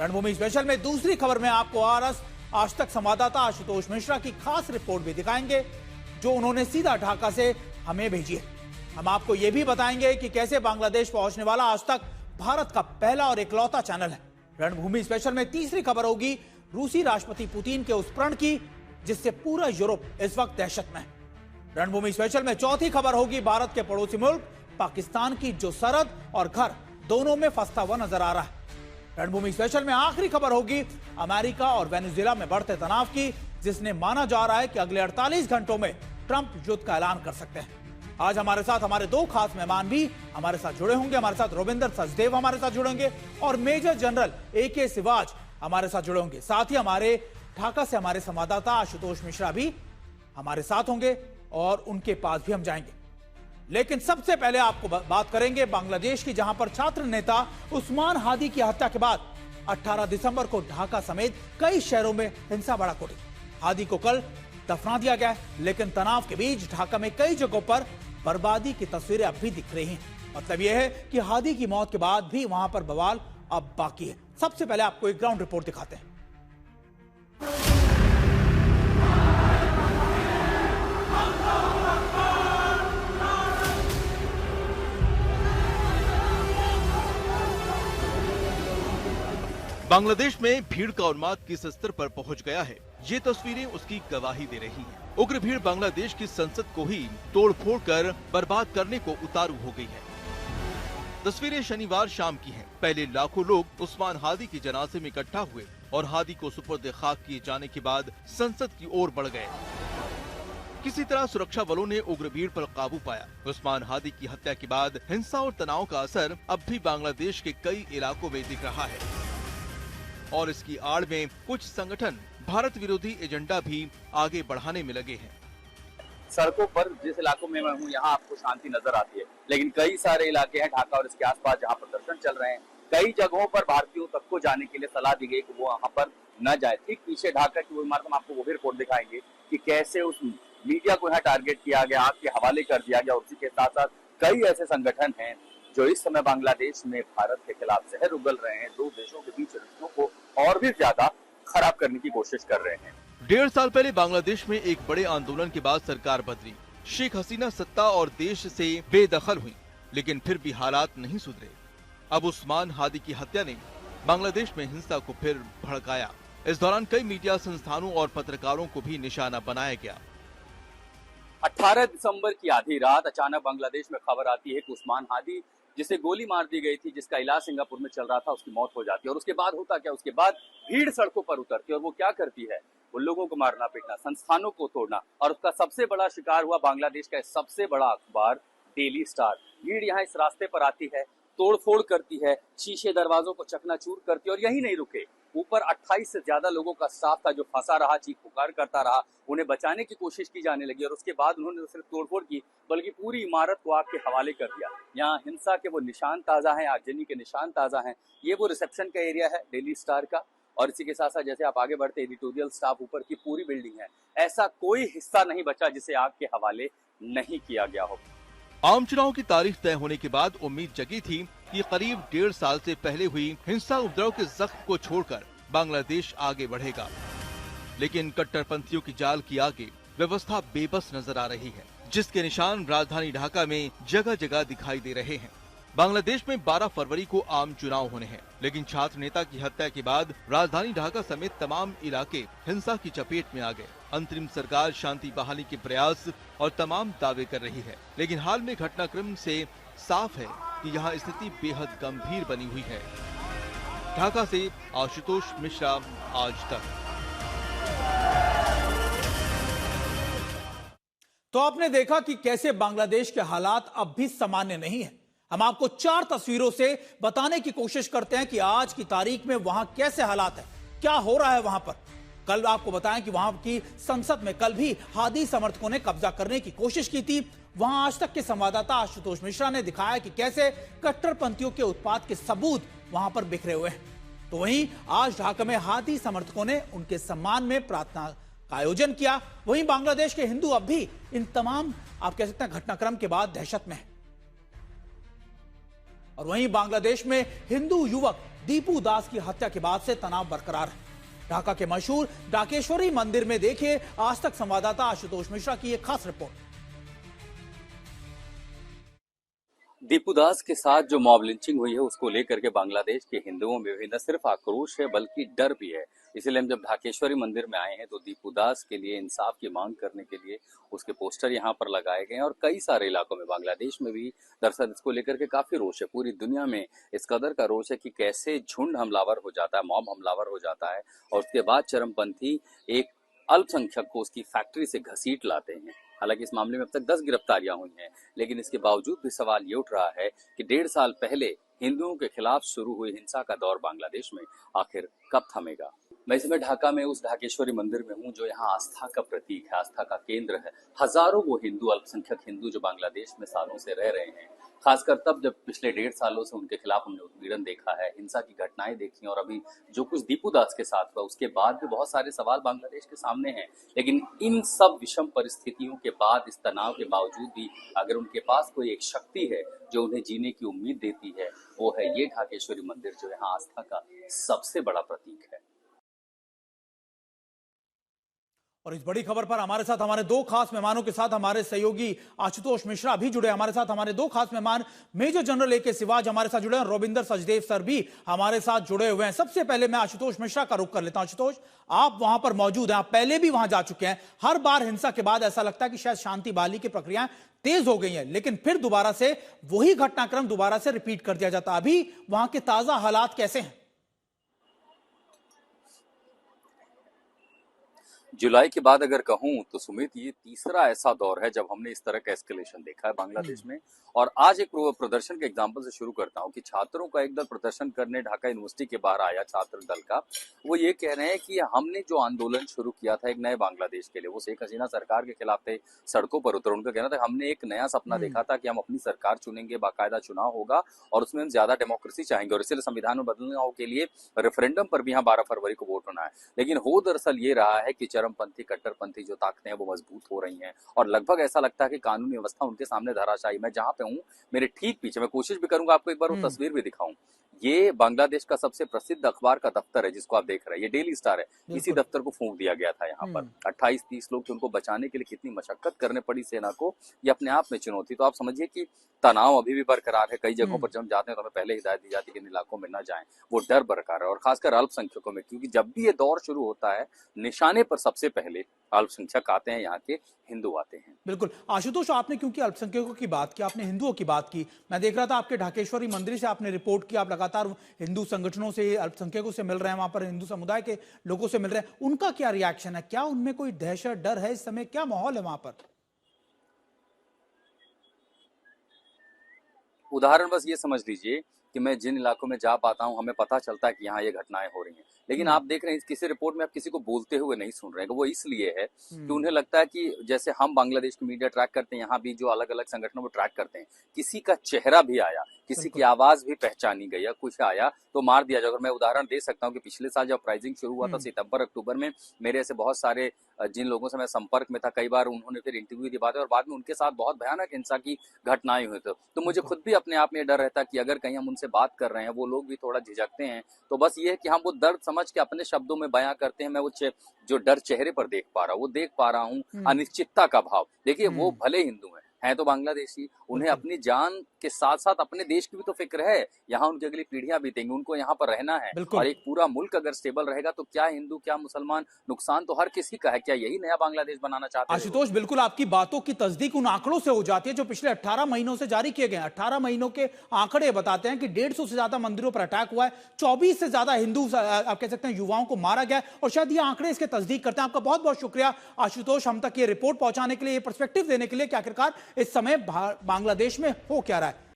रणभूमि स्पेशल में दूसरी खबर में आपको आज तक संवाददाता आशुतोष मिश्रा की खास रिपोर्ट भी दिखाएंगे, जो उन्होंने सीधा ढाका से हमें भेजी है। हम आपको यह भी बताएंगे कि कैसे बांग्लादेश पहुंचने वाला आज तक भारत का पहला और इकलौता चैनल है। रणभूमि स्पेशल में तीसरी खबर होगी रूसी राष्ट्रपति पुतिन के उस प्रण की जिससे पूरा यूरोप इस वक्त दहशत में है। रणभूमि स्पेशल में चौथी खबर होगी भारत के पड़ोसी मुल्क पाकिस्तान की, जो सरहद और घर दोनों में फंसता हुआ नजर आ रहा है। रणभूमि स्पेशल में आखिरी खबर होगी अमेरिका और वेनेजुएला में बढ़ते तनाव की, जिसने माना जा रहा है कि अगले 48 घंटों में ट्रंप युद्ध का ऐलान कर सकते हैं। आज हमारे साथ हमारे दो खास मेहमान भी हमारे साथ जुड़े होंगे। हमारे साथ रविंदर सचदेव हमारे साथ जुड़ेंगे और मेजर जनरल AK सिवाज हमारे साथ जुड़े होंगे। साथ ही हमारे ढाका से हमारे संवाददाता आशुतोष मिश्रा भी हमारे साथ होंगे और उनके पास भी हम जाएंगे। लेकिन सबसे पहले आपको बात करेंगे बांग्लादेश की, जहां पर छात्र नेता उस्मान हादी की हत्या के बाद 18 दिसंबर को ढाका समेत कई शहरों में हिंसा भड़क उठी। हादी को कल दफना दिया गया, लेकिन तनाव के बीच ढाका में कई जगहों पर बर्बादी की तस्वीरें अब भी दिख रही हैं। मतलब यह है कि हादी की मौत के बाद भी वहां पर बवाल अब बाकी है। सबसे पहले आपको एक ग्राउंड रिपोर्ट दिखाते हैं। बांग्लादेश में भीड़ का उन्माद किस स्तर पर पहुंच गया है, ये तस्वीरें उसकी गवाही दे रही हैं। उग्र भीड़ बांग्लादेश की संसद को ही तोड़-फोड़ कर बर्बाद करने को उतारू हो गई है। तस्वीरें शनिवार शाम की हैं। पहले लाखों लोग उस्मान हादी के जनाजे में इकट्ठा हुए और हादी को सुपुर्द खाक किए जाने के बाद संसद की ओर बढ़ गए। किसी तरह सुरक्षा बलों ने उग्र भीड़ पर काबू पाया। उस्मान हादी की हत्या के बाद हिंसा और तनाव का असर अब भी बांग्लादेश के कई इलाकों में दिख रहा है और इसकी आड़ में कुछ संगठन भारत विरोधी एजेंडा भी आगे बढ़ाने में लगे हैं। सड़कों पर जिस इलाकों में मैं हूँ यहाँ आपको शांति नजर आती है, लेकिन कई सारे इलाके हैं ढाका और इसके आसपास जहाँ प्रदर्शन चल रहे हैं। कई जगहों पर भारतीयों तक को जाने के लिए सलाह दी गई कि वो वहाँ पर न जाए। ठीक पीछे ढाका की वो इमारत, हम आपको वो भी रिपोर्ट दिखाएंगे कि कैसे उस मीडिया को यहाँ टारगेट किया गया, आग के हवाले कर दिया गया। उसी के साथ साथ कई ऐसे संगठन हैं जो इस समय बांग्लादेश में भारत के खिलाफ जहर उगल रहे हैं, दो देशों के बीच रिश्तों को और भी ज्यादा खराब करने की कोशिश कर रहे हैं। 1.5 साल पहले बांग्लादेश में एक बड़े आंदोलन के बाद सरकार बदली। शेख हसीना सत्ता और देश से बेदखल हुई, लेकिन फिर भी हालात नहीं सुधरे। अब उस्मान हादी की हत्या ने बांग्लादेश में हिंसा को फिर भड़काया। इस दौरान कई मीडिया संस्थानों और पत्रकारों को भी निशाना बनाया गया। 18 दिसंबर की आधी रात अचानक बांग्लादेश में खबर आती है कि उस्मान हादी, जिसे गोली मार दी गई थी, जिसका इलाज सिंगापुर में चल रहा था, उसकी मौत हो जाती है। और उसके बाद होता क्या, उसके बाद भीड़ सड़कों पर उतरती है और वो क्या करती है, वो लोगों को मारना पीटना, संस्थानों को तोड़ना। और उसका सबसे बड़ा शिकार हुआ बांग्लादेश का सबसे बड़ा अखबार डेली स्टार। भीड़ यहाँ इस रास्ते पर आती है, तोड़फोड़ करती है, शीशे दरवाजों को चकनाचूर करती है और यही नहीं रुके, ऊपर 28 से ज्यादा लोगों का स्टाफ था जो फंसा रहा, चीख पुकार करता रहा। उन्हें बचाने की कोशिश की जाने लगी और उसके बाद उन्होंने सिर्फ तोड़फोड़ की बल्कि पूरी इमारत को आग के हवाले कर दिया। यहाँ हिंसा के वो निशान ताजा हैं, आगजनी के निशान ताजा हैं। ये वो रिसेप्शन का एरिया है डेली स्टार का, और इसी के साथ साथ जैसे आप आगे बढ़ते एडिटोरियल स्टाफ ऊपर की पूरी बिल्डिंग है। ऐसा कोई हिस्सा नहीं बचा जिसे आग के हवाले नहीं किया गया हो। आम चुनाव की तारीख तय होने के बाद उम्मीद जगी थी कि करीब 1.5 साल से पहले हुई हिंसा उपद्रव के जख्म को छोड़कर बांग्लादेश आगे बढ़ेगा, लेकिन कट्टरपंथियों की जाल की आगे व्यवस्था बेबस नजर आ रही है, जिसके निशान राजधानी ढाका में जगह जगह दिखाई दे रहे हैं। बांग्लादेश में 12 फरवरी को आम चुनाव होने हैं, लेकिन छात्र नेता की हत्या के बाद राजधानी ढाका समेत तमाम इलाके हिंसा की चपेट में आ गए। अंतरिम सरकार शांति बहाली के प्रयास और तमाम दावे कर रही है, लेकिन हाल में घटनाक्रम से साफ है कि यहाँ स्थिति बेहद गंभीर बनी हुई है। ढाका से आशुतोष मिश्रा, आज तक। तो आपने देखा कि कैसे बांग्लादेश के हालात अब भी सामान्य नहीं है। हम आपको 4 तस्वीरों से बताने की कोशिश करते हैं कि आज की तारीख में वहां कैसे हालात है, क्या हो रहा है वहां पर। कल आपको बताएं कि वहां की संसद में कल भी हादी समर्थकों ने कब्जा करने की कोशिश की थी। वहां आज तक के संवाददाता आशुतोष मिश्रा ने दिखाया कि कैसे कट्टरपंथियों के उत्पात के सबूत वहां पर बिखरे हुए हैं। तो वहीं आज ढाका में हादी समर्थकों ने उनके सम्मान में प्रार्थना का आयोजन किया। वहीं बांग्लादेश के हिंदू अब भी इन तमाम, आप कह सकते हैं, घटनाक्रम के बाद दहशत में है। और वहीं बांग्लादेश में हिंदू युवक दीपू दास की हत्या के बाद से तनाव बरकरार है। ढाका के मशहूर ढाकेश्वरी मंदिर में देखिए आज तक संवाददाता आशुतोष मिश्रा की एक खास रिपोर्ट। दीपू दास के साथ जो मॉब लिंचिंग हुई है उसको लेकर के बांग्लादेश के हिंदुओं में भी न सिर्फ आक्रोश है बल्कि डर भी है। इसलिए हम जब ढाकेश्वरी मंदिर में आए हैं तो दीपू दास के लिए इंसाफ की मांग करने के लिए उसके पोस्टर यहाँ पर लगाए गए हैं और कई सारे इलाकों में बांग्लादेश में भी दरअसल इसको लेकर के काफी रोष है। पूरी दुनिया में इस कदर का रोष है कि कैसे झुंड हमलावर हो जाता है, मॉब हमलावर हो जाता है और उसके बाद चरमपंथी एक अल्पसंख्यक को उसकी फैक्ट्री से घसीट लाते हैं। हालांकि इस मामले में अब तक 10 गिरफ्तारियां हुई हैं, लेकिन इसके बावजूद भी सवाल ये उठ रहा है कि 1.5 साल पहले हिंदुओं के खिलाफ शुरू हुई हिंसा का दौर बांग्लादेश में आखिर कब थमेगा। मैं इसमें ढाका में उस ढाकेश्वरी मंदिर में हूँ जो यहाँ आस्था का प्रतीक है, आस्था का केंद्र है। हजारों वो हिंदू, अल्पसंख्यक हिंदू जो बांग्लादेश में सालों से रह रहे हैं, खासकर तब जब पिछले 1.5 सालों से उनके खिलाफ हमने उत्पीड़न देखा है, हिंसा की घटनाएं देखी और अभी जो कुछ दीपू दास के साथ हुआ उसके बाद भी बहुत सारे सवाल बांग्लादेश के सामने हैं। लेकिन इन सब विषम परिस्थितियों के बाद, इस तनाव के बावजूद भी अगर उनके पास कोई एक शक्ति है जो उन्हें जीने की उम्मीद देती है, वो है ये ढाकेश्वरी मंदिर जो यहाँ आस्था का सबसे बड़ा प्रतीक है। और इस बड़ी खबर पर हमारे साथ हमारे दो खास मेहमानों के साथ हमारे सहयोगी आशुतोष मिश्रा भी जुड़े। हमारे साथ हमारे दो खास मेहमान मेजर जनरल ए.के. सिवाज हमारे साथ जुड़े हैं, रोबिंदर सचदेव सर भी हमारे साथ जुड़े हुए हैं। सबसे पहले मैं आशुतोष मिश्रा का रुख कर लेता हूं। आशुतोष, आप वहां पर मौजूद हैं, आप पहले भी वहां जा चुके हैं। हर बार हिंसा के बाद ऐसा लगता है कि शायद शांति बहाली की प्रक्रियाएं तेज हो गई हैं, लेकिन फिर दोबारा से वही घटनाक्रम दोबारा से रिपीट कर दिया जाता है। अभी वहां के ताजा हालात कैसे हैं? जुलाई के बाद अगर कहूं तो सुमित, ये तीसरा ऐसा दौर है जब हमने इस तरह का एस्केलेशन देखा है बांग्लादेश में। और आज एक प्रदर्शन के एग्जांपल से शुरू करता हूं कि छात्रों का एक दल प्रदर्शन करने ढाका यूनिवर्सिटी के बाहर आया, छात्र दल का। वो ये कह रहे हैं कि हमने जो आंदोलन शुरू किया था एक नए बांग्लादेश के लिए, वो शेख हसीना सरकार के खिलाफ थे, सड़कों पर उतर। उनका कहना था हमने एक नया सपना देखा था कि हम अपनी सरकार चुनेंगे, बाकायदा चुनाव होगा और उसमें हम ज्यादा डेमोक्रेसी चाहेंगे और इसलिए संविधान में बदलाव के लिए रेफरेंडम पर भी यहाँ 12 फरवरी को वोट होना है। लेकिन हो दरअसल ये रहा है कि चरमपंथी, कट्टरपंथी जो ताकतें हैं वो मजबूत हो रही हैं और लगभग ऐसा लगता है कि कानूनी व्यवस्था उनके सामने धराशायी। मैं जहां पे हूं, मेरे ठीक पीछे, मैं कोशिश भी करूंगा आपको एक बार वो तस्वीर भी दिखाऊं। ये बांग्लादेश का सबसे प्रसिद्ध अखबार का दफ्तर है जिसको आप देख रहे हैं, ये डेली स्टार है। इसी दफ्तर को फूंक दिया गया था यहाँ पर। 28-30 लोग थे, उनको बचाने के लिए कितनी मशक्कत करने पड़ी सेना को, ये अपने आप में चुनौती। तो आप समझिए कि तनाव अभी भी बरकरार है। कई जगहों पर जब हम जाते हैं तो हमें पहले हिदायत दी जाती है कि इन इलाकों में न जाएं। वो डर बरकरार है और खासकर अल्पसंख्यकों में, क्योंकि जब भी ये दौर शुरू होता है निशाने पर सबसे पहले अल्पसंख्यक आते हैं, यहाँ के हिंदू आते हैं। बिल्कुल आशुतोष, आपने क्योंकि अल्पसंख्यकों की बात की, आपने हिंदुओं की बात की, मैं देख रहा था आपके ढाकेश्वरी मंदिर से आपने रिपोर्ट की, आप लगातार हिंदू संगठनों से, अल्पसंख्यकों से मिल रहे हैं, वहां पर हिंदू समुदाय के लोगों से मिल रहे हैं। उनका क्या रिएक्शन है? क्या उनमें कोई दहशत, डर है? इस समय क्या माहौल है वहां पर? उदाहरण बस ये समझ लीजिए कि मैं जिन इलाकों में जा पाता हूं, हमें पता चलता है कि यहाँ ये घटनाएं हो रही हैं, लेकिन आप देख रहे हैं किसी रिपोर्ट में आप किसी को बोलते हुए नहीं सुन रहे हैं। वो इसलिए है कि उन्हें लगता है कि जैसे हम बांग्लादेश की मीडिया ट्रैक करते हैं, यहाँ भी जो अलग अलग संगठनों को ट्रैक करते हैं, किसी का चेहरा भी आया, किसी की आवाज भी पहचानी गई या कुछ आया तो मार दिया जाएगा। मैं उदाहरण दे सकता हूँ कि पिछले साल जब अपराइजिंग शुरू हुआ था सितंबर-अक्टूबर में, मेरे ऐसे बहुत सारे जिन लोगों से मैं संपर्क में था, कई बार उन्होंने फिर इंटरव्यू दी बातें और बाद में उनके साथ बहुत भयानक हिंसा की घटनाएं हुई। तो मुझे खुद भी अपने आप में डर रहता कि अगर कहीं हम उनसे बात कर रहे हैं, वो लोग भी थोड़ा झिझकते हैं, तो बस ये है कि हम वो दर्द समझ के अपने शब्दों में बयां करते हैं। मैं वो जो डर चेहरे पर देख पा रहा हूँ, वो देख पा रहा हूँ अनिश्चितता का भाव। देखिए, वो भले हिंदू हैं तो बांग्लादेशी, उन्हें अपनी जान के साथ साथ अपने देश की भी तो फिक्र है। यहाँ उनकी अगली पीढ़ियां बीतेंगी, उनको यहाँ पर रहना है और एक पूरा मुल्क अगर स्टेबल रहेगा तो क्या हिंदू क्या मुसलमान, नुकसान तो हर किसी का है। क्या यही नया बांग्लादेश बनाना चाहते हैं? आशुतोष, बिल्कुल आपकी बातों की तस्दीक उन आंकड़ों से हो जाती है जो पिछले 18 महीनों से जारी किए गए हैं। 18 महीनों के आंकड़े बताते हैं कि 150 से ज्यादा मंदिरों पर अटैक हुआ है, 24 से ज्यादा हिंदू आप कह सकते हैं युवाओं को मारा गया है और शायद ये आंकड़े इसके तस्दीक करते हैं। आपका बहुत बहुत शुक्रिया आशुतोष, हम तक ये रिपोर्ट पहुंचाने के लिए, ये पर्सपेक्टिव देने के लिए कि आखिरकार इस समय बांग्लादेश में हो क्या रहा है।